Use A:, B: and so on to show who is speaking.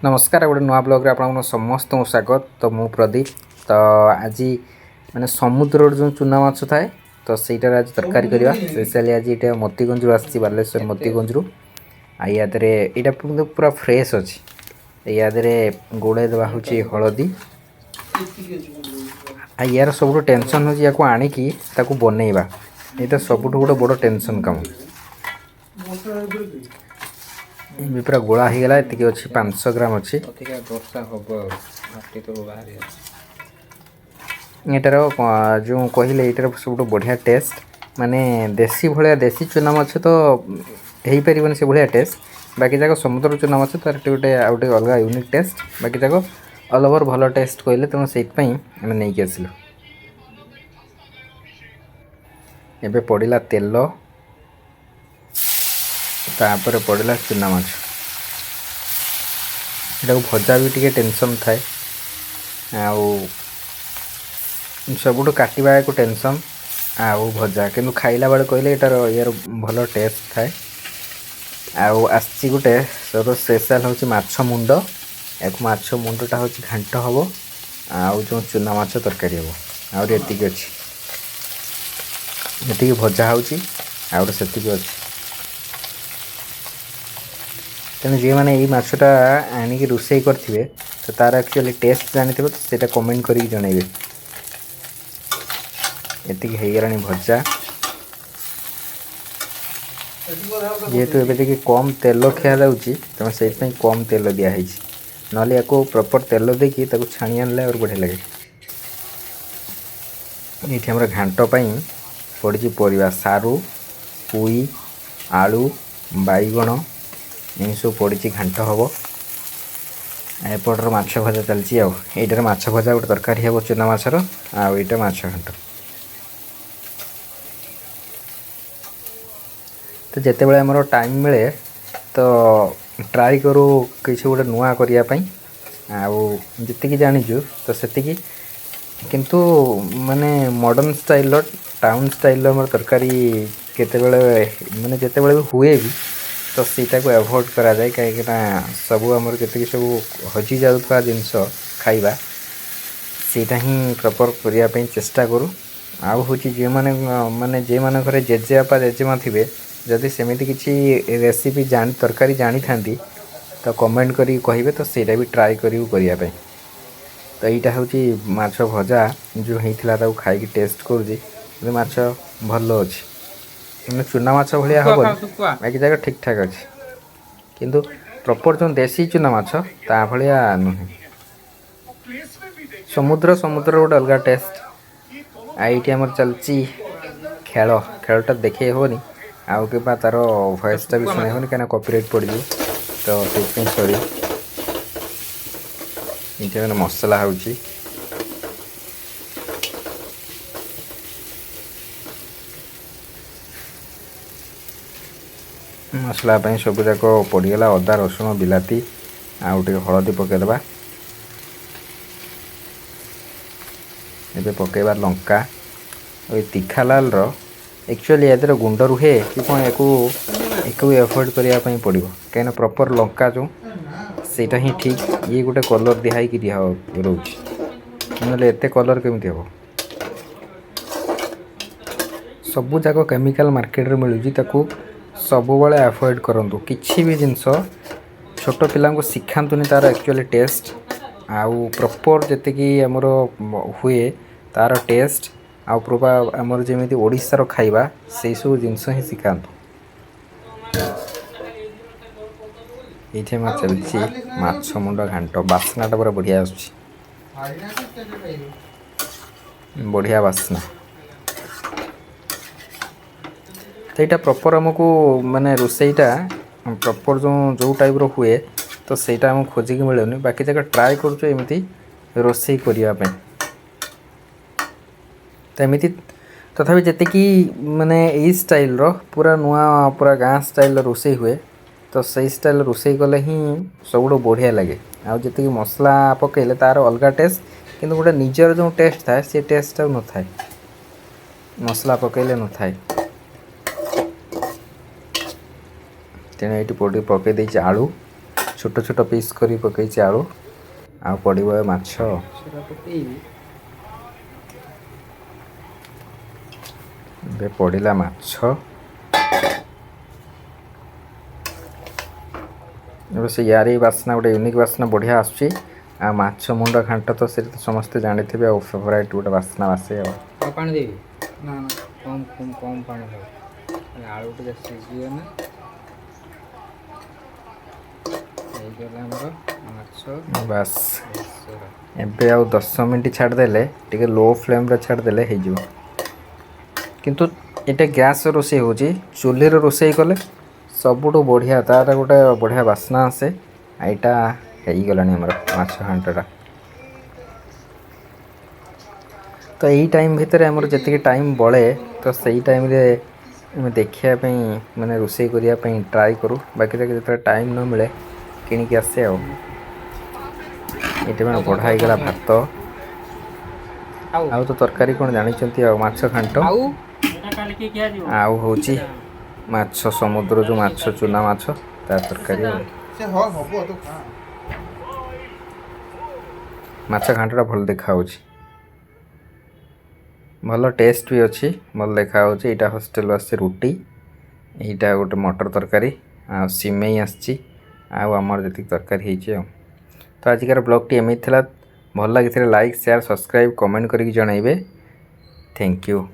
A: नमस्कार गोटे नुआ ब्लॉग रे आपन समस्त स्वागत। तो मु प्रदीप। तो आज माने समुद्र जो चूना माछ थाए तो सहीटार आज तरकारी करवा स्पेशली आज ये मोतीगंज आसी बालेश्वर मोतीगंज यादे यहाँ पूरा फ्रेश अच्छी यादे गोड़े देवा हूँ हलदी यार सब टेंशन हूँ या आणिकी बनइबा ये सब गोटे बड़ टेंशन कम ये पूरा गोला हो गला ये अच्छी 500 ग्राम अच्छी यार जो कहले यार सब बढ़िया टेस्ट माने देसी भाया देसी चूना माछ तो हो पार से भाया टेस्ट बाकी जाक समुद्र चूना माछ तार गोटे आउटे अलग यूनिक टेस्ट बाकी जाक ऑल ओवर भल टेस्ट कहले तेणु से आम नहीं आसिलु एबे पड़िला तेल तापर पड़िला चूना माछ एटा भजा भी टी टेंशन थाए सबुठ काटवा एक टेंशन आउ भजा किंतु खाइला बेले कहले यार यार भल टेस्ट थाए आसी गोटे सब स्पेशल हूँ माछ मुंड एक माछ मुंडटा हूँ घांट हम आउ जो चूना माछ तरकारी हम आउरी एतिक अच्छी ये भजा हो से तेणु जी मैंने यही मछटा आणिक रोषे करेंगे तो तार एक्चुअली टेस्ट जानी तो सीटा कमेंट करके जनइबे ये होगला भजा जेहेतु एबे कम तेल खिया जाऊँगी तेणु से कम तेल दिखाई ना या प्रॉपर तेल देकी छाणी आनले और बढ़िया लगे ये आम घांट पड़ी परिवा सारू पुई आलू बैगण ये सब पड़ी घांट हम एपटर माछ भजा चलती आईटार माछ भजा गोटे तरकारी हम चूना माछर आईटा माछ घांट तो जिते बड़े आमर टाइम मिले तो ट्राई करूँ किसी गोटे नुआ करने जी जाचु तो से किंतु माने मॉडर्न स्टाइल टाउन स्टाइल तरकारी केतेबेले माने जेतेबेले भी हुए भी तो सीटा को एवॉइड करा जाए कहीं सबू आमर जी सब हजि जाऊा जिनस खाइबा सीटा ही प्रॉपर करने चेष्टा करूँ आउ हूँ जे मैंने माने जे मान घर जेजेबापा जेजेमा थे जदि सेमती किसी रेसिपी जानी तरकारी जानी था तो कमेंट करी कहे तो सीटा भी ट्राए करूँ करने तो यहाँ हूँ माछ भजा जो होता खाई टेस्ट करुँच माछ भल अच्छी चूना माछ भाया हम बाकी जगह ठीक ठाक अच्छे किंतु प्रॉपर जो देसी चूना माछ ता भाया नुहे समुद्र समुद्र गोटे अलग टेस्ट आईटी आमर चलती खेल खेलटा देखे हेनी आउ कि तार भॉइसटा भी शुणे हेनी कहीं कॉपीराइट पड़ तो से सॉरी ये मसला होची मसला सब जाक पड़गला अदा रसुण बिलाती आउ टे हलदी पकईदबा एबे पकईबा लंका तीखा लाल एक्चुअली यादर गुंड रुहे कि कौन एक एफोर्ड करने पड़ो कहीं प्रॉपर लंका जो सेटा ही ठीक ये गोटे कलर दिहाई कि दिहा रोच ना एत कलर केमी हम सबू जाक केमिकल मार्केट रे मिलूँ सब बड़े अवॉइड करूँ किसी भी जिनस छोट पिला शिखातुनि तार एक्चुअली टेस्ट आउ प्रॉपर जी आमर हुए तार टेस्ट आउ प्रॉपर आमर जमी ओडिशार खाइबा से सब जिनस ही शिखातु ये चलती माछ मुंड घांट बास्नाटा पूरा बढ़िया बढ़िया बास्ना तो यहाँ प्रॉपर आमको माने रोसईटा प्रॉपर जो टाइप रो हुए तो सेटा आम खोजिक मिलूनी बाकी जगह ट्राए करमती रोसई करने तो एमती तथापि जी माने यही स्टाइल पूरा नुआ पूरा गाँ स्टाइल रोसई हुए तो सही स्टाइल रोसई कले ही सब बढ़िया लगे आउ जी मसला पकईले तार अलग टेस्ट किंतु गोटे निजर जो टेस्ट थाए से टेस्ट न थाए मसला पकईले न थाए तेणु ये पकई आलू छोट छोट पीस करी पकई आलू आ पड़ो माछ पड़ा माछ से यार बास्ना गोटे यूनिक बास्ना बढ़िया आसूँ आ माछ मुंड घाट तो से समस्ते जानी थे फेवरेट गोटे बास्ना आसे
B: पानी देवी ना ना कम कम कम पानी दे आलू टे सीझीगला
A: बस एबे आउ 10 मिनट छाड़देले टे लो फ्लेम रे छाड़देले हो किंतु ये गैस रोषे हो चूल्ही रोषे कले सबुठ बढ़िया तार गोटे बढ़िया बास्ना आसे आईटा हो गलानी आमर माछ घांटा तो यही टाइम भितर आमर जी टाइम बड़े तो सही टाइम रे देखापी मैंने रोषे करने ट्राए करूँ बाकी जो टाइम न मिले किणिक आसे ये मैंने बढ़ा गला भात आउ तो तरकारी कौन जानी माछ घांट आउ हूँ माछ समुद्र जो माछ चूना माछ तार तरकारी माछ घांटा भल देखा भल टेस्ट भी अच्छी भल देखा यहाँ हॉस्टेल आसी रुटी यहाँ गोटे मटर तरकारी आ सिमेई आसी आमर जी तरकारी हो तो आजिकार ब्लॉग टी एमती भल लगी लाइक शेयर सब्सक्राइब कमेंट करके जनइबे थैंक यू।